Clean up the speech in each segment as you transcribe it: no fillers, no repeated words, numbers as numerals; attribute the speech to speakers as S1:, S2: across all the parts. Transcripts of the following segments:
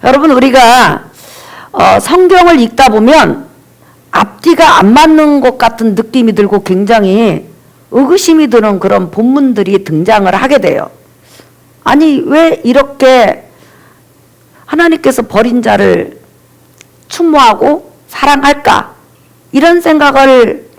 S1: 여러분, 우리가 성경을 읽다 보면 앞뒤가 안 맞는 것 같은 느낌이 들고 굉장히 의구심이 드는 그런 본문들이 등장을 하게 돼요. 아니, 왜 이렇게 하나님께서 버린 자를 추모하고 사랑할까? 이런 생각을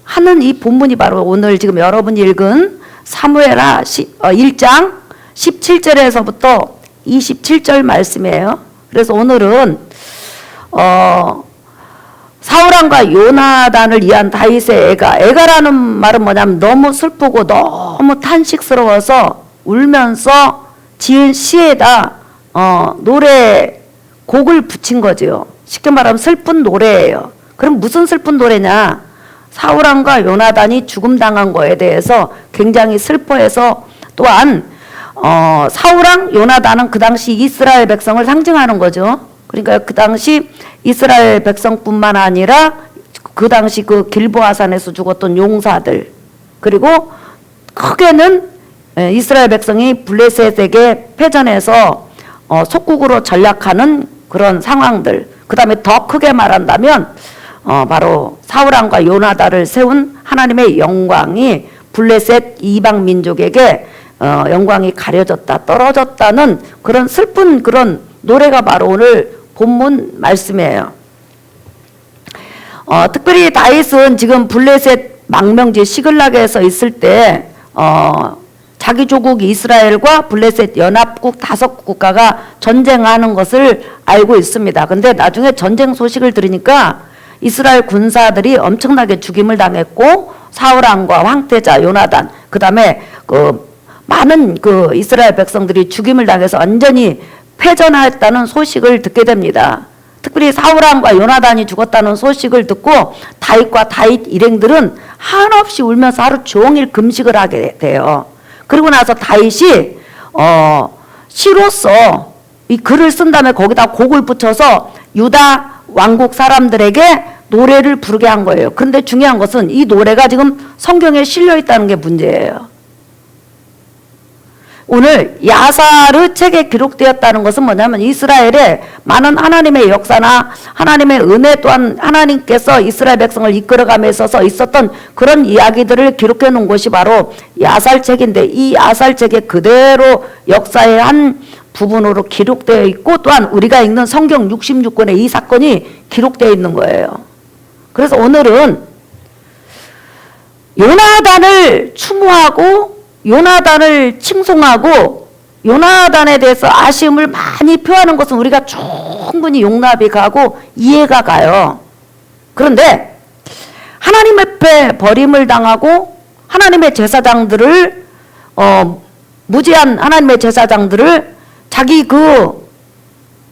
S1: 하는 이 본문이 바로 오늘 지금 여러분이 읽은 사무엘하 1장 17절에서부터 27절 말씀이에요. 그래서 오늘은 사울왕과 요나단을 위한 다윗의 애가라는 말은 뭐냐면 너무 슬프고 너무 탄식스러워서 울면서 지은 시에다 곡을 붙인 거죠. 쉽게 말하면 슬픈 노래예요. 그럼 무슨 슬픈 노래냐? 사울왕과 요나단이 죽음당한 거에 대해서 굉장히 슬퍼해서, 또한 사울왕 요나단은 그 당시 이스라엘 백성을 상징하는 거죠. 그러니까 그 당시 이스라엘 백성뿐만 아니라 그 당시 그 길보아산에서 죽었던 용사들, 그리고 크게는 이스라엘 백성이 블레셋에게 패전해서 속국으로 전락하는 그런 상황들, 그 다음에 더 크게 말한다면 바로 사울왕과 요나단을 세운 하나님의 영광이 블레셋 이방 민족에게 영광이 가려졌다, 떨어졌다는 그런 슬픈 그런 노래가 바로 오늘 본문 말씀이에요. 특별히 다윗은 지금 블레셋 망명지 시글락에서 있을 때 자기 조국 이스라엘과 블레셋 연합국 5국가가 전쟁하는 것을 알고 있습니다. 근데 나중에 전쟁 소식을 들으니까 이스라엘 군사들이 엄청나게 죽임을 당했고, 사울왕과 황태자 요나단, 그 다음에 많은 이스라엘 백성들이 죽임을 당해서 완전히 패전하였다는 소식을 듣게 됩니다. 특별히 사울왕과 요나단이 죽었다는 소식을 듣고 다윗과 다윗 일행들은 한없이 울면서 하루 종일 금식을 하게 돼요. 그리고 나서 다윗이 시로써 이 글을 쓴 다음에 거기다 곡을 붙여서 유다 왕국 사람들에게 노래를 부르게 한 거예요. 그런데 중요한 것은 이 노래가 지금 성경에 실려 있다는 게 문제예요. 오늘 야사르 책에 기록되었다는 것은 뭐냐면 이스라엘의 많은 하나님의 역사나 하나님의 은혜, 또한 하나님께서 이스라엘 백성을 이끌어감에 있어서 있었던 그런 이야기들을 기록해 놓은 것이 바로 야살책인데, 이 야살책에 그대로 역사의 한 부분으로 기록되어 있고, 또한 우리가 읽는 성경 66권에 이 사건이 기록되어 있는 거예요. 그래서 오늘은 요나단을 추모하고 요나단을 칭송하고 요나단에 대해서 아쉬움을 많이 표하는 것은 우리가 충분히 용납이 가고 이해가 가요. 그런데 하나님 앞에 버림을 당하고 하나님의 제사장들을 무지한 하나님의 제사장들을 자기 그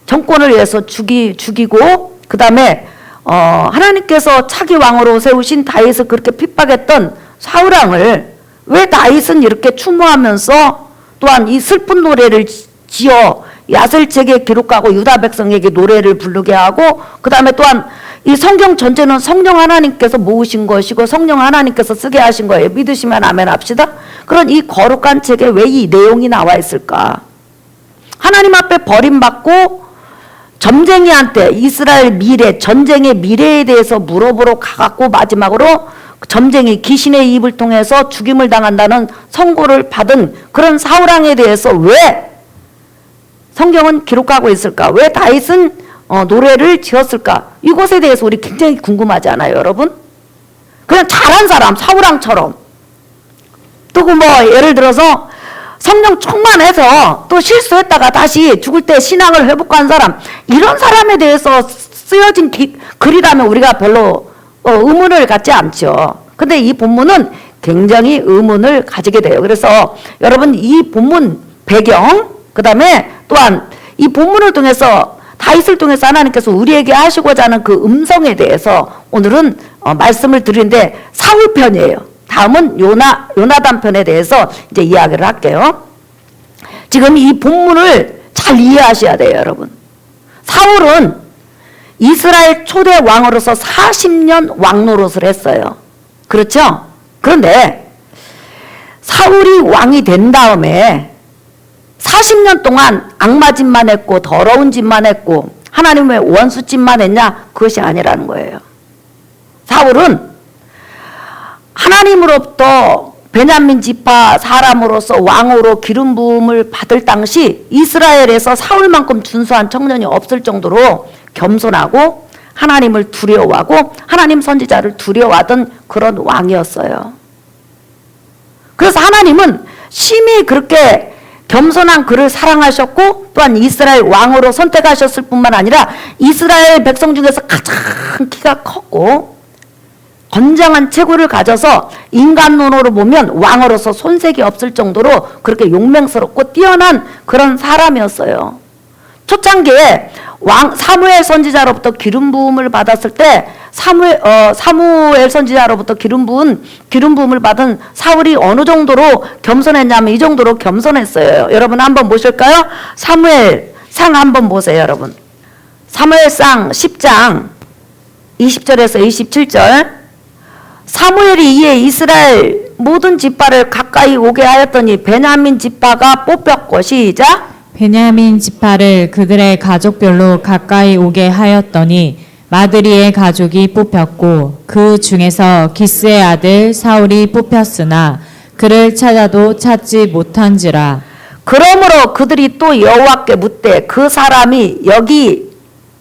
S1: 정권을 위해서 죽이고, 그 다음에 하나님께서 차기 왕으로 세우신 다윗을 그렇게 핍박했던 사울왕을 왜 다윗은 이렇게 추모하면서 또한 이 슬픈 노래를 지어 야셀책에 기록하고 유다 백성에게 노래를 부르게 하고, 그 다음에 또한 이 성경 전체는 성령 하나님께서 모으신 것이고 성령 하나님께서 쓰게 하신 거예요. 믿으시면 아멘 합시다. 그런 이 거룩한 책에 왜 이 내용이 나와 있을까? 하나님 앞에 버림받고 점쟁이한테 이스라엘 미래, 전쟁의 미래에 대해서 물어보러 가갖고 마지막으로 점쟁이 귀신의 입을 통해서 죽임을 당한다는 선고를 받은 그런 사울왕에 대해서 왜 성경은 기록하고 있을까? 왜 다윗은 노래를 지었을까? 이것에 대해서 우리 굉장히 궁금하지 않아요, 여러분? 그냥 잘한 사람, 사울왕처럼. 또 예를 들어서 성령 충만해서 또 실수했다가 다시 죽을 때 신앙을 회복한 사람, 이런 사람에 대해서 쓰여진 글이라면 우리가 별로 의문을 갖지 않죠. 근데 이 본문은 굉장히 의문을 가지게 돼요. 그래서 여러분 이 본문 배경, 그 다음에 또한 이 본문을 통해서 다윗을 통해서 하나님께서 우리에게 하시고자 하는 그 음성에 대해서 오늘은 말씀을 드리는데 사울 편이에요. 다음은 요나단 편에 대해서 이제 이야기를 할게요. 지금 이 본문을 잘 이해하셔야 돼요, 여러분. 사울은 이스라엘 초대 왕으로서 40년 왕 노릇을 했어요. 그렇죠? 그런데 사울이 왕이 된 다음에 40년 동안 악마 짓만 했고 더러운 짓만 했고 하나님의 원수 짓만 했냐? 그것이 아니라는 거예요. 사울은 하나님으로부터 베냐민 지파 사람으로서 왕으로 기름 부음을 받을 당시 이스라엘에서 사울만큼 준수한 청년이 없을 정도로 겸손하고 하나님을 두려워하고 하나님 선지자를 두려워하던 그런 왕이었어요. 그래서 하나님은 심히 그렇게 겸손한 그를 사랑하셨고 또한 이스라엘 왕으로 선택하셨을 뿐만 아니라 이스라엘 백성 중에서 가장 키가 컸고 건장한 체구를 가져서 인간론으로 보면 왕으로서 손색이 없을 정도로 그렇게 용맹스럽고 뛰어난 그런 사람이었어요. 초창기에 사무엘 선지자로부터 기름 부음을 받았을 때 사무엘 선지자로부터 기름 부음을 받은 사울이 어느 정도로 겸손했냐면 이 정도로 겸손했어요. 여러분 한번 보실까요? 사무엘상 한번 보세요, 여러분. 사무엘상 10장 20절에서 27절. 사무엘이 이에 이스라엘 모든 지파를 가까이 오게 하였더니 베냐민 지파가 뽑혔고 시작.
S2: 베냐민 지파를 그들의 가족별로 가까이 오게 하였더니 마드리의 가족이 뽑혔고 그 중에서 기스의 아들 사울이 뽑혔으나 그를 찾아도 찾지 못한지라.
S1: 그러므로 그들이 또 여호와께 묻되 그 사람이 여기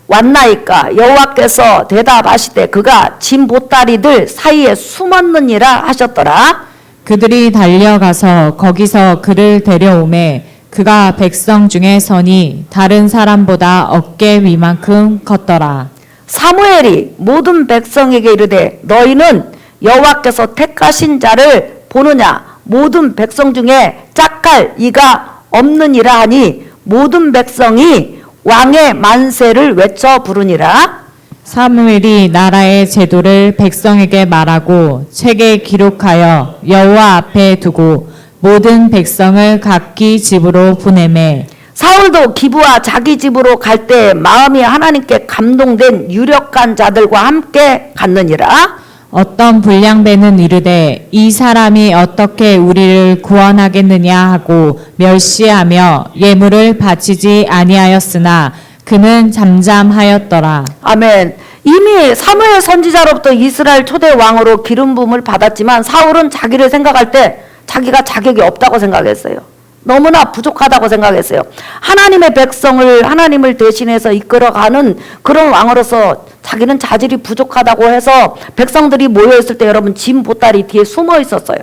S1: 왔나이까? 여호와께서 대답하시되 그가 짐 보따리들 사이에 숨었느니라 하셨더라.
S2: 그들이 달려가서 거기서 그를 데려오매 그가 백성 중에 서니 다른 사람보다 어깨 위만큼 컸더라.
S1: 사무엘이 모든 백성에게 이르되 너희는 여호와께서 택하신 자를 보느냐? 모든 백성 중에 짝할 이가 없느니라 하니 모든 백성이 왕의 만세를 외쳐 부르니라.
S2: 사무엘이 나라의 제도를 백성에게 말하고 책에 기록하여 여호와 앞에 두고 모든 백성을 각기 집으로 보내매
S1: 사울도 기브와 자기 집으로 갈 때 마음이 하나님께 감동된 유력한 자들과 함께 갔느니라.
S2: 어떤 불량배는 이르되 이 사람이 어떻게 우리를 구원하겠느냐 하고 멸시하며 예물을 바치지 아니하였으나 그는 잠잠하였더라.
S1: 아멘. 이미 사무엘 선지자로부터 이스라엘 초대 왕으로 기름 부음을 받았지만 사울은 자기를 생각할 때 자기가 자격이 없다고 생각했어요. 너무나 부족하다고 생각했어요. 하나님의 백성을 하나님을 대신해서 이끌어가는 그런 왕으로서 자기는 자질이 부족하다고 해서 백성들이 모여있을 때 여러분 짐 보따리 뒤에 숨어 있었어요.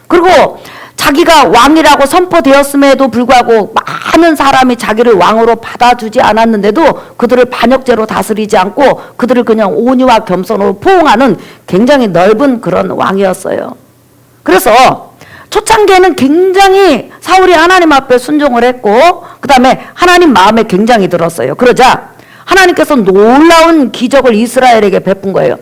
S1: 그리고 자기가 왕이라고 선포되었음에도 불구하고 많은 사람이 자기를 왕으로 받아주지 않았는데도 그들을 반역죄로 다스리지 않고 그들을 그냥 온유와 겸손으로 포옹하는 굉장히 넓은 그런 왕이었어요. 그래서 초창기에는 굉장히 사울이 하나님 앞에 순종을 했고 그 다음에 하나님 마음에 굉장히 들었어요. 그러자 하나님께서 놀라운 기적을 이스라엘에게 베푼 거예요.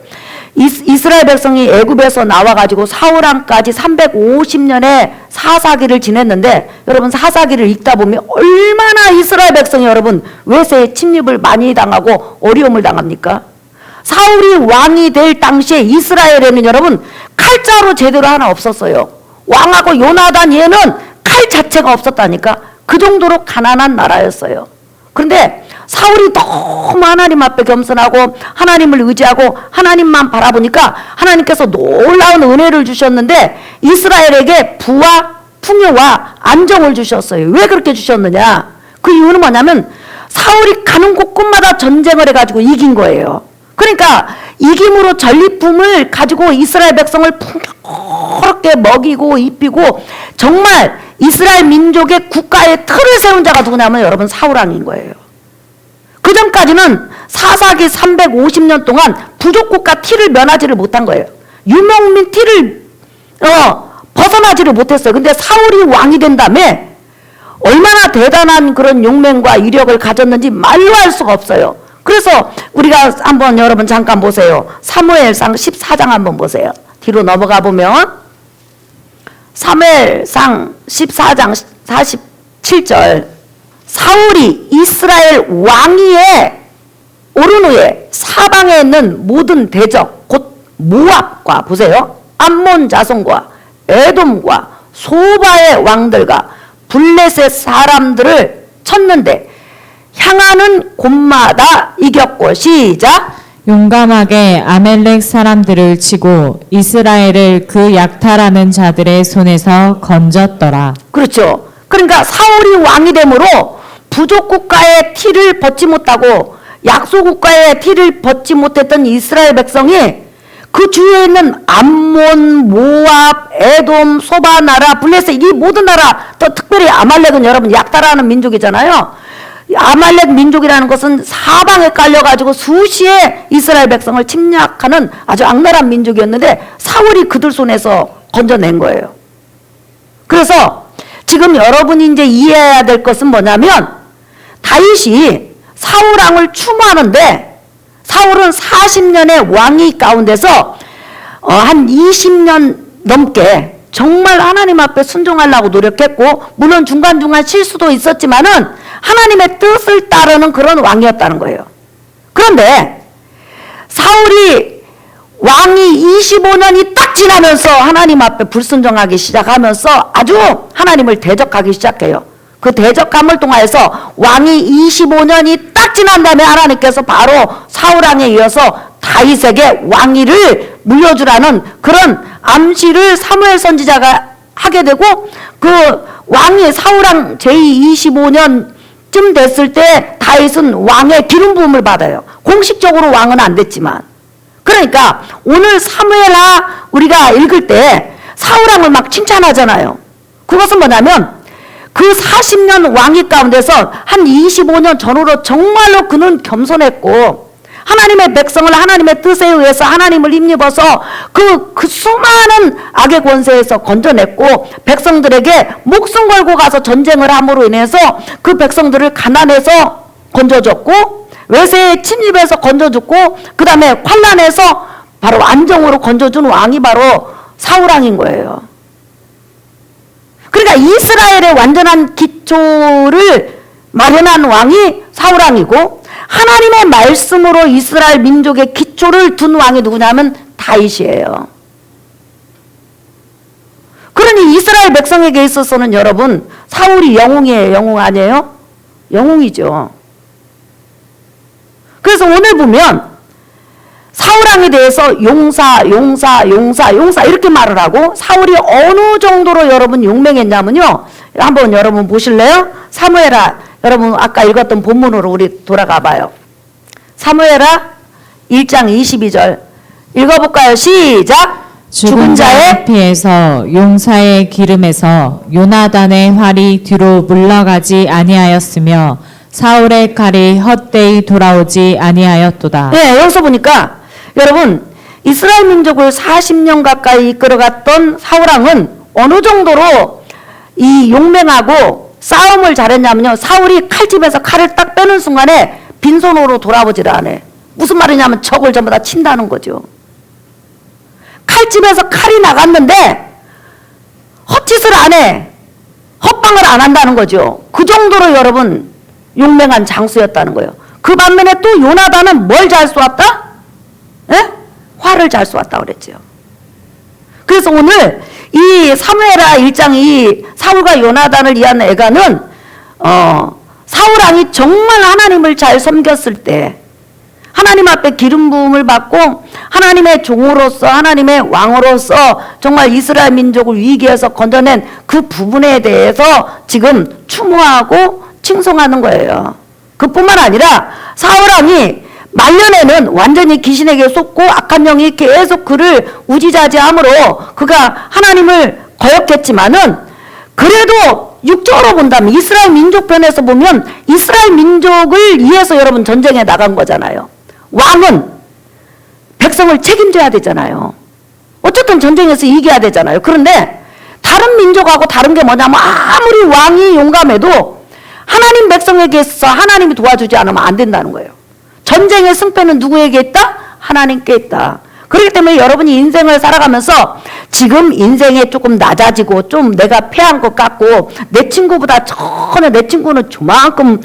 S1: 이스라엘 백성이 애굽에서 나와가지고 사울왕까지 350년의 사사기를 지냈는데 여러분 사사기를 읽다 보면 얼마나 이스라엘 백성이 여러분 외세의 침입을 많이 당하고 어려움을 당합니까? 사울이 왕이 될 당시에 이스라엘에는 여러분 칼자루 제대로 하나 없었어요. 왕하고 요나단 얘는 칼 자체가 없었다니까. 그 정도로 가난한 나라였어요. 그런데 사울이 너무 하나님 앞에 겸손하고 하나님을 의지하고 하나님만 바라보니까 하나님께서 놀라운 은혜를 주셨는데 이스라엘에게 부와 풍요와 안정을 주셨어요. 왜 그렇게 주셨느냐? 그 이유는 뭐냐면 사울이 가는 곳곳마다 전쟁을 해가지고 이긴 거예요. 그러니까 이김으로 전리품을 가지고 이스라엘 백성을 풍요롭게 먹이고 입히고 정말 이스라엘 민족의 국가의 틀을 세운 자가 누구냐면 여러분 사울왕인 거예요. 그 전까지는 사사기 350년 동안 부족국가 티를 면하지를 못한 거예요. 유목민 티를 벗어나지를 못했어요. 근데 사울이 왕이 된 다음에 얼마나 대단한 그런 용맹과 이력을 가졌는지 말로 할 수가 없어요. 그래서 우리가 한번 여러분 잠깐 보세요. 사무엘상 14장 한번 보세요. 뒤로 넘어가 보면 사무엘상 14장 47절 사울이 이스라엘 왕위에 오른 후에 사방에 있는 모든 대적 곧 모압과 보세요. 암몬 자손과 에돔과 소바의 왕들과 블레셋 사람들을 쳤는데 향하는 곳마다 이겼고 시작.
S2: 용감하게 아멜렉 사람들을 치고 이스라엘을 그 약탈하는 자들의 손에서 건졌더라.
S1: 그렇죠. 그러니까 사울이 왕이 되므로 부족 국가의 티를 벗지 못하고 약소 국가의 티를 벗지 못했던 이스라엘 백성이 그 주위에 있는 암몬, 모압, 에돔, 소바 나라, 블레셋 이 모든 나라, 또 특별히 아말렉은 여러분 약탈하는 민족이잖아요. 아말렉 민족이라는 것은 사방에 깔려가지고 수시에 이스라엘 백성을 침략하는 아주 악랄한 민족이었는데 사울이 그들 손에서 건져낸 거예요. 그래서 지금 여러분이 이제 이해해야 될 것은 뭐냐면 다윗이 사울 왕을 추모하는데 사울은 40년의 왕위 가운데서 한 20년 넘게 정말 하나님 앞에 순종하려고 노력했고 물론 중간중간 실수도 있었지만은 하나님의 뜻을 따르는 그런 왕이었다는 거예요. 그런데 사울이 왕이 25년이 딱 지나면서 하나님 앞에 불순종하기 시작하면서 아주 하나님을 대적하기 시작해요. 그 대적함을 통하여서 왕이 25년이 딱 지난 다음에 하나님께서 바로 사울 왕에 이어서 다윗에게 왕위를 물려주라는 그런 암시를 사무엘 선지자가 하게 되고 그 왕이 사울 왕 제25년쯤 됐을 때 다윗은 왕의 기름 부음을 받아요. 공식적으로 왕은 안 됐지만. 그러니까 오늘 사무엘하 우리가 읽을 때 사울 왕을 막 칭찬하잖아요. 그것은 뭐냐면 그 40년 왕위 가운데서 한 25년 전후로 정말로 그는 겸손했고 하나님의 백성을 하나님의 뜻에 의해서 하나님을 힘입어서 그 수많은 악의 권세에서 건져냈고 백성들에게 목숨 걸고 가서 전쟁을 함으로 인해서 그 백성들을 가난해서 건져줬고 외세의 침입에서 건져줬고 그 다음에 환난에서 바로 안정으로 건져준 왕이 바로 사울 왕인 거예요. 그러니까 이스라엘의 완전한 기초를 마련한 왕이 사울 왕이고 하나님의 말씀으로 이스라엘 민족의 기초를 둔 왕이 누구냐면 다윗이에요. 그러니 이스라엘 백성에게 있어서는 여러분 사울이 영웅이에요. 영웅 아니에요? 영웅이죠. 그래서 오늘 보면 사울 왕에 대해서 용사 이렇게 말을 하고 사울이 어느 정도로 여러분 용맹했냐면요. 한번 여러분 보실래요? 사무엘하 여러분 아까 읽었던 본문으로 우리 돌아가 봐요. 사무엘하 1장 22절 읽어볼까요? 시작.
S2: 죽은 자의 피에서 용사의 기름에서 요나단의 활이 뒤로 물러가지 아니하였으며 사울의 칼이 헛되이 돌아오지 아니하였도다.
S1: 네, 여기서 보니까 여러분 이스라엘 민족을 40년 가까이 이끌어갔던 사울 왕은 어느 정도로 이 용맹하고 싸움을 잘했냐면요. 사울이 칼집에서 칼을 딱 빼는 순간에 빈손으로 돌아보지를 않아. 무슨 말이냐면 적을 전부 다 친다는 거죠. 칼집에서 칼이 나갔는데 헛짓을 안 해. 헛방을 안 한다는 거죠. 그 정도로 여러분 용맹한 장수였다는 거예요. 그 반면에 또 요나단은 뭘 잘 쏘았다? 예? 활을 잘 쏘았다 그랬죠. 그래서 오늘 이 사무엘하 1장 이 사울과 요나단을 위한 애가는 사울 왕이 정말 하나님을 잘 섬겼을 때 하나님 앞에 기름 부음을 받고 하나님의 종으로서 하나님의 왕으로서 정말 이스라엘 민족을 위기에서 건져낸 그 부분에 대해서 지금 추모하고 칭송하는 거예요. 그뿐만 아니라 사울 왕이 말년에는 완전히 귀신에게 속고 악한 영이 계속 그를 우지자지함으로 그가 하나님을 거역했지만은 그래도 육적으로 본다면 이스라엘 민족 편에서 보면 이스라엘 민족을 위해서 여러분 전쟁에 나간 거잖아요. 왕은 백성을 책임져야 되잖아요. 어쨌든 전쟁에서 이겨야 되잖아요. 그런데 다른 민족하고 다른 게 뭐냐면 아무리 왕이 용감해도 하나님 백성에게 있어서 하나님이 도와주지 않으면 안 된다는 거예요. 전쟁의 승패는 누구에게 있다? 하나님께 있다. 그렇기 때문에 여러분이 인생을 살아가면서 지금 인생에 조금 낮아지고 좀 내가 패한 것 같고 내 친구보다 전혀 내 친구는 저만큼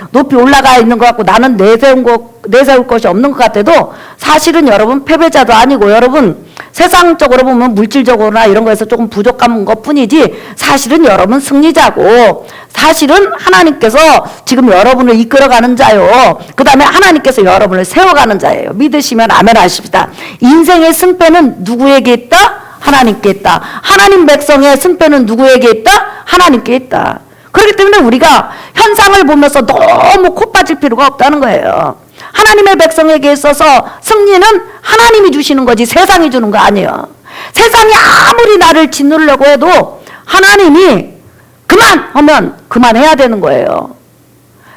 S1: 높이 올라가 있는 것 같고 나는 내세울 것이 없는 것 같아도 사실은 여러분 패배자도 아니고 여러분 세상적으로 보면 물질적으로나 이런 거에서 조금 부족한 것 뿐이지 사실은 여러분 승리자고 사실은 하나님께서 지금 여러분을 이끌어가는 자요. 그 다음에 하나님께서 여러분을 세워가는 자예요. 믿으시면 아멘 하십시다. 인생의 승패는 누구에게 있다? 하나님께 있다. 하나님 백성의 승패는 누구에게 있다? 하나님께 있다. 그렇기 때문에 우리가 현상을 보면서 너무 코 빠질 필요가 없다는 거예요. 하나님의 백성에게 있어서 승리는 하나님이 주시는 거지 세상이 주는 거 아니에요. 세상이 아무리 나를 짓누르려고 해도 하나님이 그만하면 그만해야 되는 거예요.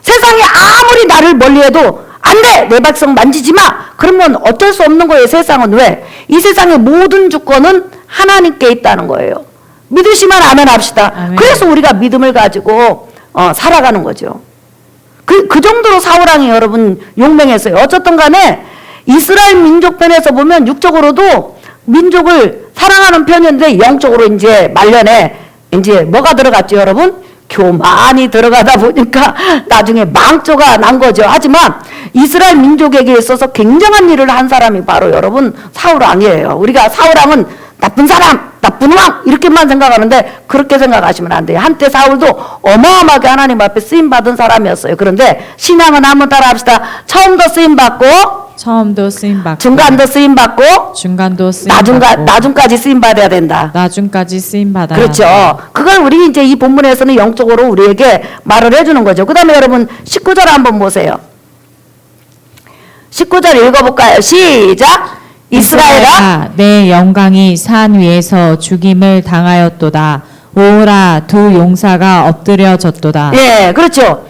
S1: 세상이 아무리 나를 멀리해도 안 돼! 내 백성 만지지 마! 그러면 어쩔 수 없는 거예요. 세상은 왜? 이 세상의 모든 주권은 하나님께 있다는 거예요. 믿으시면 아멘 합시다.
S2: 아멘.
S1: 그래서 우리가 믿음을 가지고 살아가는 거죠. 그 정도로 사울왕이 여러분 용맹했어요. 어쨌든 간에 이스라엘 민족 편에서 보면 육적으로도 민족을 사랑하는 편인데 영적으로 이제 말년에 이제 뭐가 들어갔죠, 여러분? 교만이 들어가다 보니까 나중에 망조가 난 거죠. 하지만 이스라엘 민족에게 있어서 굉장한 일을 한 사람이 바로 여러분 사울왕이에요. 우리가 사울왕은 나쁜 사람, 나쁜 왕 이렇게만 생각하는데 그렇게 생각하시면 안 돼요. 한때 사울도 어마어마하게 하나님 앞에 쓰임받은 사람이었어요. 그런데 신앙은 한번 따라 합시다. 처음도 쓰임받고
S2: 처음도 쓰임받고
S1: 중간도 쓰임받고
S2: 중간도 쓰임받고
S1: 나중까지 쓰임받아야 된다.
S2: 나중까지 쓰임받아야
S1: 그렇죠.
S2: 한다.
S1: 그걸 우리 이제 이 본문에서는 영적으로 우리에게 말을 해주는 거죠. 그 다음에 여러분 19절 한번 보세요. 19절 읽어볼까요? 시작! 이스라엘아
S2: 내 영광이 산 위에서 죽임을 당하였도다. 오라 두 용사가 엎드려졌도다.
S1: 예, 그렇죠.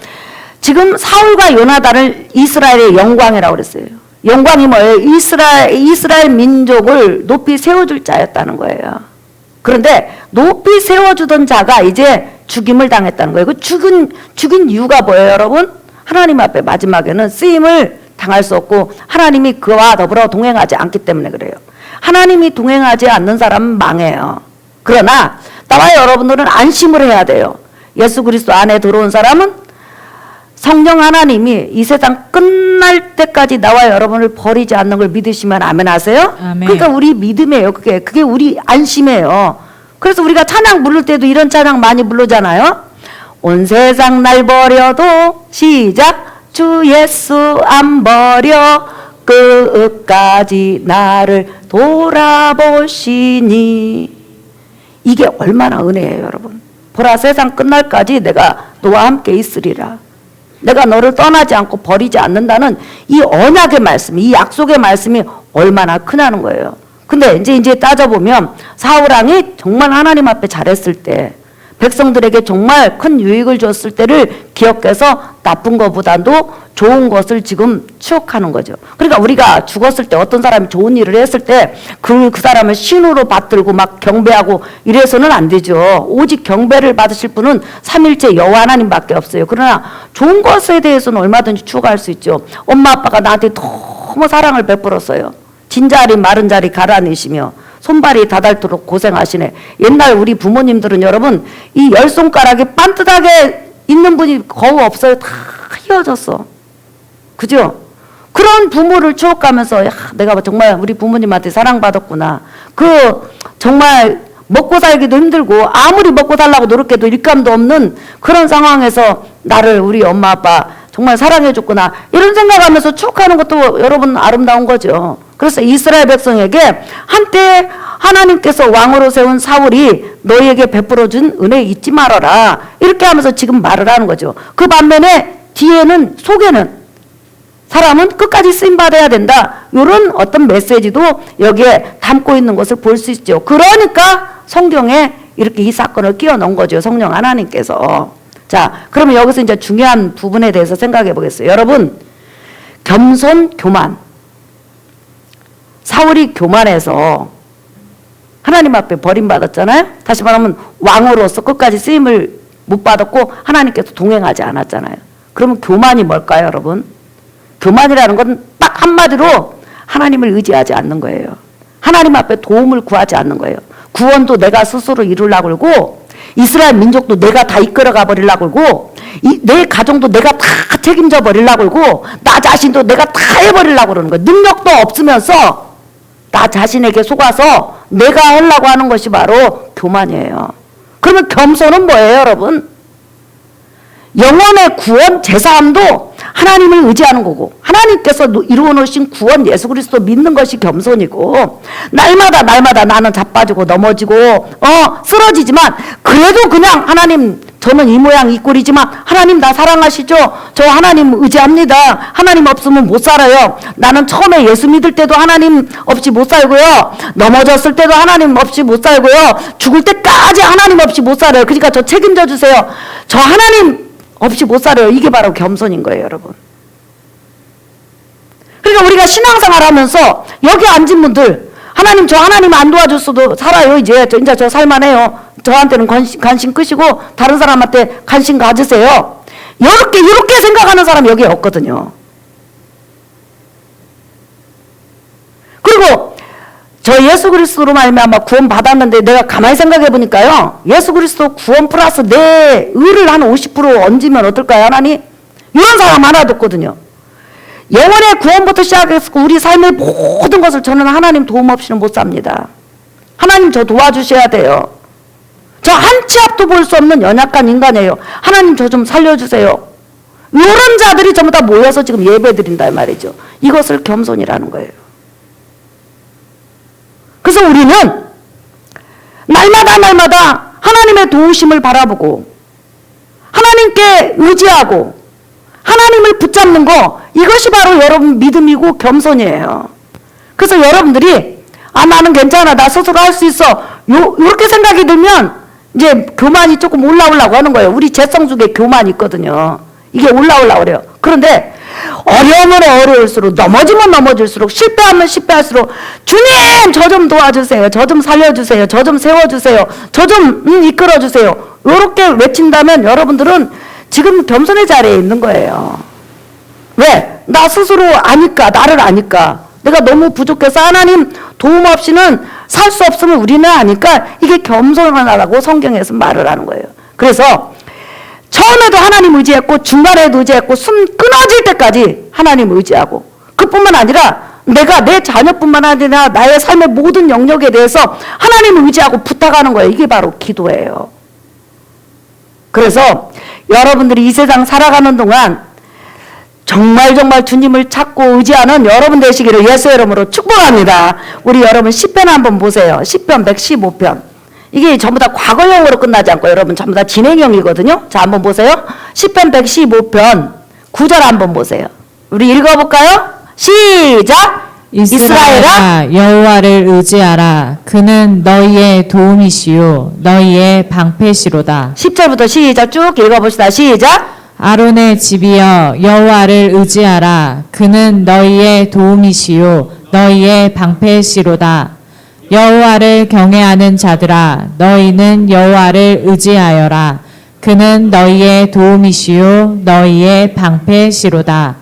S1: 지금 사울과 요나단을 이스라엘의 영광이라고 그랬어요. 영광이 뭐예요? 이스라엘 민족을 높이 세워줄 자였다는 거예요. 그런데 높이 세워주던 자가 이제 죽임을 당했다는 거예요. 그 죽인 이유가 뭐예요, 여러분? 하나님 앞에 마지막에는 쓰임을 당할 수 없고 하나님이 그와 더불어 동행하지 않기 때문에 그래요. 하나님이 동행하지 않는 사람은 망해요. 그러나 나와 여러분들은 안심을 해야 돼요. 예수 그리스도 안에 들어온 사람은 성령 하나님이 이 세상 끝날 때까지 나와 여러분을 버리지 않는 걸 믿으시면 아멘 하세요?
S2: 아멘.
S1: 그러니까 우리 믿음이에요. 그게 우리 안심이에요. 그래서 우리가 찬양 부를 때도 이런 찬양 많이 부르잖아요. 온 세상 날 버려도 시작 주 예수 안 버려 끝까지 나를 돌아보시니 이게 얼마나 은혜예요, 여러분. 보라 세상 끝날까지 내가 너와 함께 있으리라. 내가 너를 떠나지 않고 버리지 않는다는 이 언약의 말씀, 이 약속의 말씀이 얼마나 크냐는 거예요. 근데 이제 따져보면 사울왕이 정말 하나님 앞에 잘했을 때 백성들에게 정말 큰 유익을 줬을 때를 기억해서 나쁜 것보다도 좋은 것을 지금 추억하는 거죠. 그러니까 우리가 죽었을 때 어떤 사람이 좋은 일을 했을 때 그 사람을 신으로 받들고 막 경배하고 이래서는 안 되죠. 오직 경배를 받으실 분은 삼일째 여호와 하나님밖에 없어요. 그러나 좋은 것에 대해서는 얼마든지 추억할 수 있죠. 엄마 아빠가 나한테 너무 사랑을 베풀었어요. 진 자리 마른 자리 갈아내시며 손발이 다닳도록 고생하시네. 옛날 우리 부모님들은 여러분 이 열 손가락이 반듯하게 있는 분이 거의 없어요. 다 휘어졌어. 그죠? 그런 부모를 추억하면서 야, 내가 정말 우리 부모님한테 사랑받았구나. 정말 먹고 살기도 힘들고 아무리 먹고 살라고 노력해도 일감도 없는 그런 상황에서 나를 우리 엄마 아빠 정말 사랑해줬구나. 이런 생각하면서 추억하는 것도 여러분 아름다운 거죠. 그래서 이스라엘 백성에게 한때 하나님께서 왕으로 세운 사울이 너희에게 베풀어준 은혜 잊지 말아라. 이렇게 하면서 지금 말을 하는 거죠. 그 반면에 뒤에는 속에는 사람은 끝까지 쓰임받아야 된다. 이런 어떤 메시지도 여기에 담고 있는 것을 볼 수 있죠. 그러니까 성경에 이렇게 이 사건을 끼워 넣은 거죠. 성령 하나님께서. 자, 그러면 여기서 이제 중요한 부분에 대해서 생각해 보겠어요. 여러분, 겸손, 교만. 사울이 교만해서 하나님 앞에 버림받았잖아요. 다시 말하면 왕으로서 끝까지 쓰임을 못 받았고 하나님께서 동행하지 않았잖아요. 그러면 교만이 뭘까요, 여러분? 교만이라는 건 딱 한마디로 하나님을 의지하지 않는 거예요. 하나님 앞에 도움을 구하지 않는 거예요. 구원도 내가 스스로 이루려고 그러고 이스라엘 민족도 내가 다 이끌어가 버리려고 그러고 내 가정도 내가 다 책임져 버리려고 그러고 나 자신도 내가 다 해버리려고 그러는 거예요. 능력도 없으면서 나 자신에게 속아서 내가 하려고 하는 것이 바로 교만이에요. 그러면 겸손은 뭐예요, 여러분? 영혼의 구원, 제사함도 하나님을 의지하는 거고 하나님께서 이루어 놓으신 구원 예수 그리스도 믿는 것이 겸손이고 날마다 나는 자빠지고 넘어지고 쓰러지지만 그래도 그냥 하나님 저는 이 모양 이 꼴이지만 하나님 나 사랑하시죠? 저 하나님 의지합니다. 하나님 없으면 못 살아요. 나는 처음에 예수 믿을 때도 하나님 없이 못 살고요. 넘어졌을 때도 하나님 없이 못 살고요. 죽을 때까지 하나님 없이 못 살아요. 그러니까 저 책임져 주세요. 저 하나님 없이 못 살아요. 이게 바로 겸손인 거예요, 여러분. 그러니까 우리가 신앙생활 하면서 여기 앉은 분들 하나님 저 하나님 안 도와줬어도 살아요. 이제 저 살만해요. 저한테는 관심 끄시고 다른 사람한테 관심 가지세요. 이렇게 생각하는 사람 여기 없거든요. 그리고 저 예수 그리스도로 말미암아 구원 받았는데 내가 가만히 생각해 보니까요. 예수 그리스도 구원 플러스 내 의를 한 50% 얹으면 어떨까요, 하나님? 이런 사람 하나도 없거든요. 영혼의 구원부터 시작해서 우리 삶의 모든 것을 저는 하나님 도움 없이는 못 삽니다. 하나님 저 도와주셔야 돼요. 저 한 치 앞도 볼 수 없는 연약한 인간이에요. 하나님 저 좀 살려주세요. 이런 자들이 전부 다 모여서 지금 예배 드린다 말이죠. 이것을 겸손이라는 거예요. 그래서 우리는 날마다 하나님의 도우심을 바라보고 하나님께 의지하고 하나님을 붙잡는 거 이것이 바로 여러분 믿음이고 겸손이에요. 그래서 여러분들이 나는 괜찮아 나 스스로 할 수 있어 이렇게 생각이 들면 이제 교만이 조금 올라오려고 하는 거예요. 우리 재성 중에 교만이 있거든요. 이게 올라오려고 그래요. 그런데 어려우면 어려울수록 넘어지면 넘어질수록 실패하면 실패할수록 주님 저 좀 도와주세요. 저 좀 살려주세요. 저 좀 세워주세요. 저 좀 이끌어주세요. 이렇게 외친다면 여러분들은 지금 겸손의 자리에 있는 거예요. 왜? 나 스스로 아니까 나를 아니까 내가 너무 부족해서 하나님 도움 없이는 살 수 없으면 우리는 아니까 이게 겸손하라고 성경에서 말을 하는 거예요. 그래서 처음에도 하나님 의지했고 중간에도 의지했고 숨 끊어질 때까지 하나님 의지하고 그뿐만 아니라 내가 내 자녀뿐만 아니라 나의 삶의 모든 영역에 대해서 하나님을 의지하고 부탁하는 거예요. 이게 바로 기도예요. 그래서 여러분들이 이 세상 살아가는 동안 정말 주님을 찾고 의지하는 여러분 되시기를 예수의 이름으로 축복합니다. 우리 여러분 시편 한번 보세요. 시편 115편. 이게 전부 다 과거형으로 끝나지 않고 여러분 전부 다 진행형이거든요. 자, 한번 보세요. 시편 115편 9절 한번 보세요. 우리 읽어볼까요? 시작!
S2: 이스라엘아 여호와를 의지하라. 그는 너희의 도움이시요 너희의 방패시로다.
S1: 10절부터 시작 쭉 읽어봅시다. 시작!
S2: 아론의 집이여 여호와를 의지하라. 그는 너희의 도움이시요 너희의 방패시로다. 여호와를 경외하는 자들아 너희는 여호와를 의지하여라. 그는 너희의 도움이시요 너희의 방패시로다.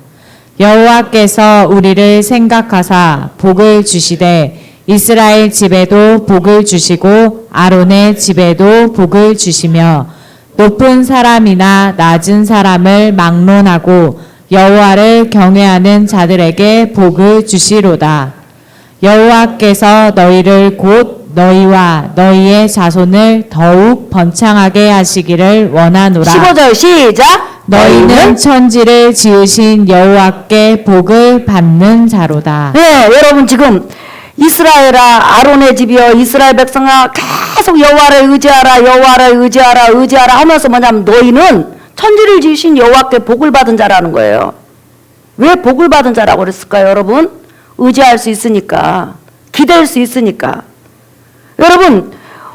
S2: 여호와께서 우리를 생각하사 복을 주시되 이스라엘 집에도 복을 주시고 아론의 집에도 복을 주시며 높은 사람이나 낮은 사람을 막론하고 여호와를 경외하는 자들에게 복을 주시로다. 여호와께서 너희를 곧 너희와 너희의 자손을 더욱 번창하게 하시기를 원하노라.
S1: 15절 시작!
S2: 너희는 천지를 지으신 여호와께 복을 받는 자로다.
S1: 네, 여러분 지금 이스라엘아 아론의 집이여 이스라엘 백성아 계속 여호와를 의지하라 여호와를 의지하라 하면서 뭐냐면 너희는 천지를 지으신 여호와께 복을 받은 자라는 거예요. 왜 복을 받은 자라고 그랬을까요, 여러분? 의지할 수 있으니까, 기댈 수 있으니까. 여러분,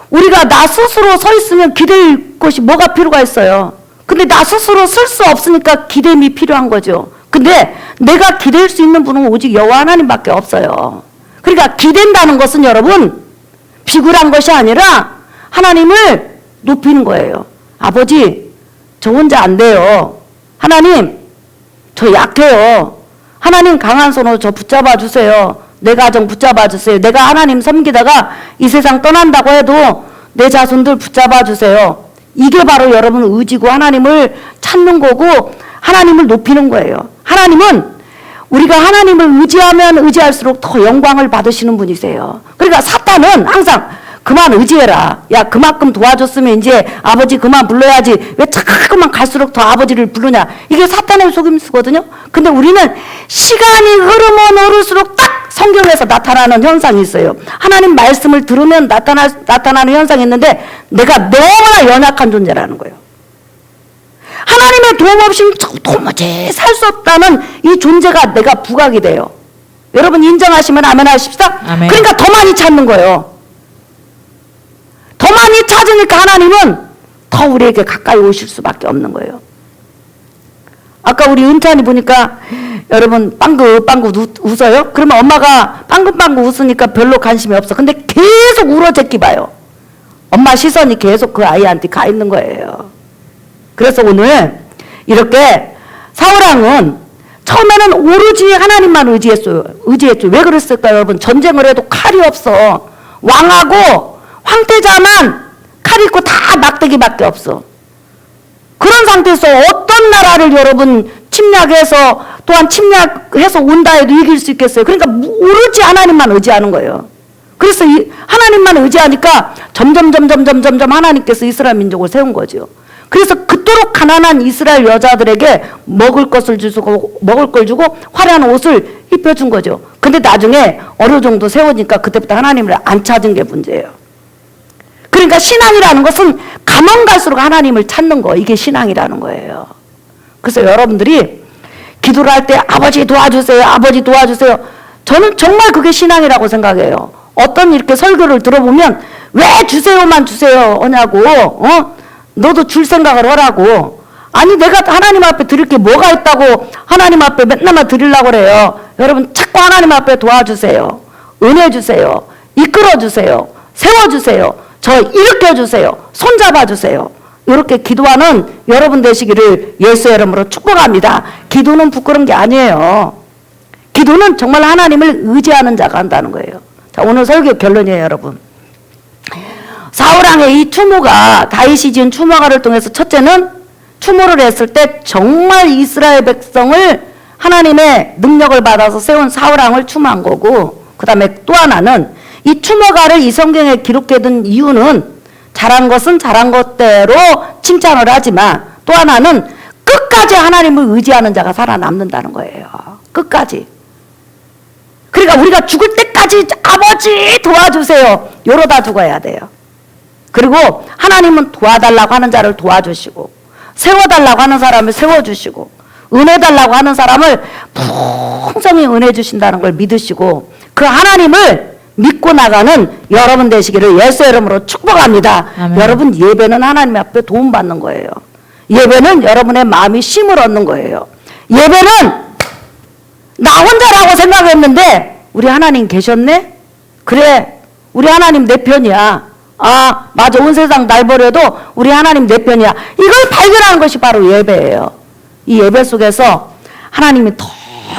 S1: 우리가 나 스스로 서 있으면 기댈 것이 뭐가 필요가 있어요? 근데 나 스스로 쓸 수 없으니까 기댐이 필요한 거죠. 근데 내가 기댈 수 있는 분은 오직 여호와 하나님밖에 없어요. 그러니까 기댄다는 것은 여러분 비굴한 것이 아니라 하나님을 높이는 거예요. 아버지, 저 혼자 안 돼요. 하나님, 저 약해요. 하나님 강한 손으로 저 붙잡아 주세요. 내 가정 붙잡아 주세요. 내가 하나님 섬기다가 이 세상 떠난다고 해도 내 자손들 붙잡아 주세요. 이게 바로 여러분 의지고 하나님을 찾는 거고 하나님을 높이는 거예요. 하나님은 우리가 하나님을 의지하면 의지할수록 더 영광을 받으시는 분이세요. 그러니까 사탄은 항상 그만 의지해라. 야, 그만큼 도와줬으면 이제 아버지 그만 불러야지. 왜 자꾸만 갈수록 더 아버지를 부르냐. 이게 사탄의 속임수거든요. 근데 우리는 시간이 흐르면 흐를수록 딱 성경에서 나타나는 현상이 있어요. 하나님 말씀을 들으면 나타나는 현상이 있는데 내가 너무나 연약한 존재라는 거예요. 하나님의 도움 없이 도무지 살 수 없다는 이 존재가 내가 부각이 돼요. 여러분 인정하시면 아멘 하십시다.
S2: 아멘.
S1: 그러니까 더 많이 찾는 거예요. 더 많이 찾으니까 하나님은 더 우리에게 가까이 오실 수밖에 없는 거예요. 아까 우리 은찬이 보니까 여러분 빵긋빵긋 웃어요? 그러면 엄마가 빵긋빵긋 웃으니까 별로 관심이 없어. 근데 계속 울어제끼 봐요. 엄마 시선이 계속 그 아이한테 가 있는 거예요. 그래서 오늘 이렇게 사울왕은 처음에는 오로지 하나님만 의지했죠. 왜 그랬을까요, 여러분? 전쟁을 해도 칼이 없어. 왕하고 황태자만 칼 있고 다 막대기밖에 없어. 그런 상태에서 어떤 나라를 여러분 침략해서 또한 침략해서 온다 해도 이길 수 있겠어요? 그러니까 오로지 하나님만 의지하는 거예요. 그래서 하나님만 의지하니까 점점 하나님께서 이스라엘 민족을 세운 거죠. 그래서 그토록 가난한 이스라엘 여자들에게 먹을 것을 주고 먹을 걸 주고 화려한 옷을 입혀준 거죠. 근데 나중에 어느 정도 세우니까 그때부터 하나님을 안 찾은 게 문제예요. 그러니까 신앙이라는 것은 가면 갈수록 하나님을 찾는 거, 이게 신앙이라는 거예요. 그래서 여러분들이 기도를 할 때 아버지 도와주세요, 아버지 도와주세요. 저는 정말 그게 신앙이라고 생각해요. 어떤 이렇게 설교를 들어보면 왜 주세요만 주세요 하냐고, 너도 줄 생각을 하라고. 아니 내가 하나님 앞에 드릴 게 뭐가 있다고 하나님 앞에 맨날만 드리려고 그래요. 여러분 자꾸 하나님 앞에 도와주세요. 은혜 주세요. 이끌어 주세요. 세워주세요. 저 일으켜주세요. 손잡아주세요. 이렇게 기도하는 여러분 되시기를 예수의 이름으로 축복합니다. 기도는 부끄러운 게 아니에요. 기도는 정말 하나님을 의지하는 자가 한다는 거예요. 자, 오늘 설교 결론이에요, 여러분. 사울왕의 이 추모가, 다윗이 지은 추모가를 통해서 첫째는 추모를 했을 때 정말 이스라엘 백성을 하나님의 능력을 받아서 세운 사울왕을 추모한 거고, 그 다음에 또 하나는 이 추모가를 이 성경에 기록해둔 이유는 잘한 것은 잘한 것대로 칭찬을 하지만 또 하나는 끝까지 하나님을 의지하는 자가 살아남는다는 거예요. 끝까지. 그러니까 우리가 죽을 때까지 아버지 도와주세요. 이러다 죽어야 돼요. 그리고 하나님은 도와달라고 하는 자를 도와주시고 세워달라고 하는 사람을 세워주시고 은혜 달라고 하는 사람을 풍성히 은혜 주신다는 걸 믿으시고 그 하나님을 믿고 나가는 여러분 되시기를 예수의 이름으로 축복합니다.
S2: 아멘.
S1: 여러분 예배는 하나님 앞에 도움받는 거예요. 예배는 여러분의 마음이 쉼을 얻는 거예요. 예배는 나 혼자라고 생각했는데 우리 하나님 계셨네? 그래, 우리 하나님 내 편이야. 아, 맞아, 온 세상 날 버려도 우리 하나님 내 편이야. 이걸 발견하는 것이 바로 예배예요. 이 예배 속에서 하나님이 더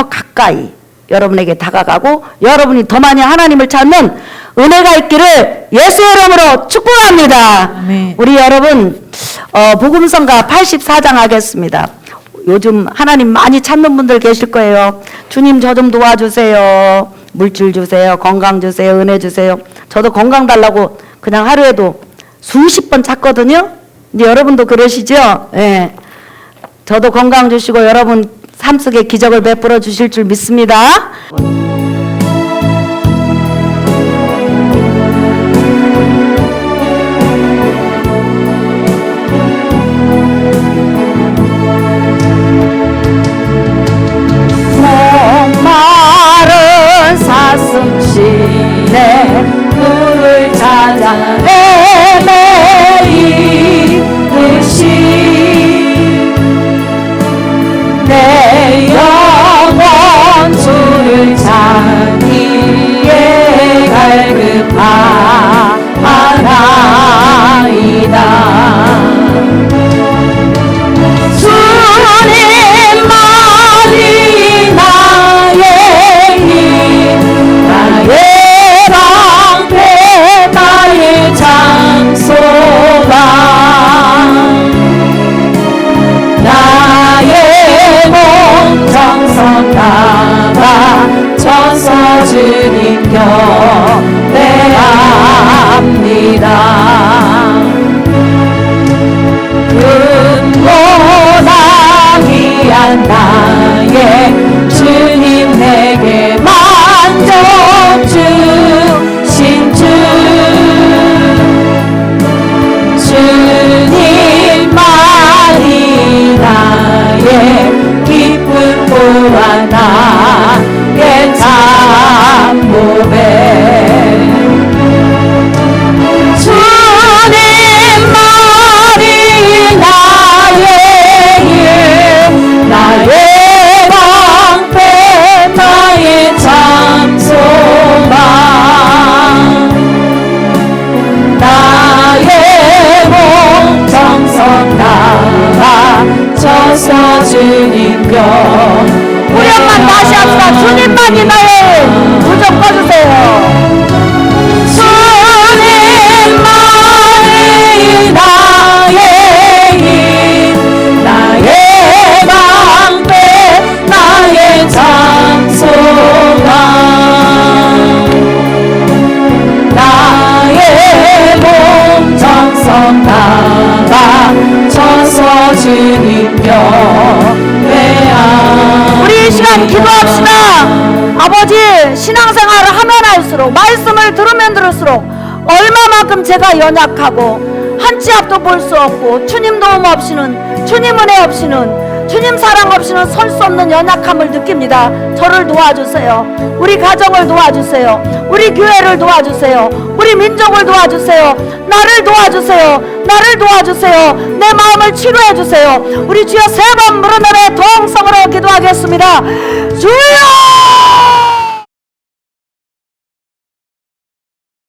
S1: 가까이 여러분에게 다가가고 여러분이 더 많이 하나님을 찾는 은혜가 있기를 예수의 이름으로 축복합니다.
S2: 아멘.
S1: 우리 여러분 복음성가 84장 하겠습니다. 요즘 하나님 많이 찾는 분들 계실 거예요. 주님 저 좀 도와주세요. 물질 주세요. 건강 주세요. 은혜 주세요. 저도 건강 달라고 그냥 하루에도 수십 번 찾거든요. 근데 여러분도 그러시죠? 예. 저도 건강 주시고 여러분 삶 속에 기적을 베풀어 주실 줄 믿습니다. 목마른 사슴 시내 물을 찾아 헤매이듯이 내 영혼 주를 찾아 주님 경배합니다. 근고나 귀한 나의 주님 내게 만족 주신 주 주님만이 나의 기쁨 또한 나의 참고배 주님만이 나의 일 나의 방패 나의 참소망 나의 몸 정성 다하셔서 주님 경 우리 엄마 다시 합시다. 주님만이 나의 부정 꺼주세요. 주님만이 나의 힘 나의 방패 나의 장소가 나의 몸 정성 다하셔서 주님 경배하 우리 이 시간 기도합시다. 아버지 신앙생활을 하면 할수록 말씀을 들으면 들을수록 얼마만큼 제가 연약하고 한 치 앞도 볼 수 없고 주님 도움 없이는 주님 은혜 없이는 주님 사랑 없이는 설 수 없는 연약함을 느낍니다. 저를 도와주세요. 우리 가정을 도와주세요. 우리 교회를 도와주세요. 우리 민족을 도와주세요. 나를 도와주세요. 나를 도와주세요. 내 마음을 치료해 주세요. 우리 주여 세 번 부르는 동성으로 기도하겠습니다. 주여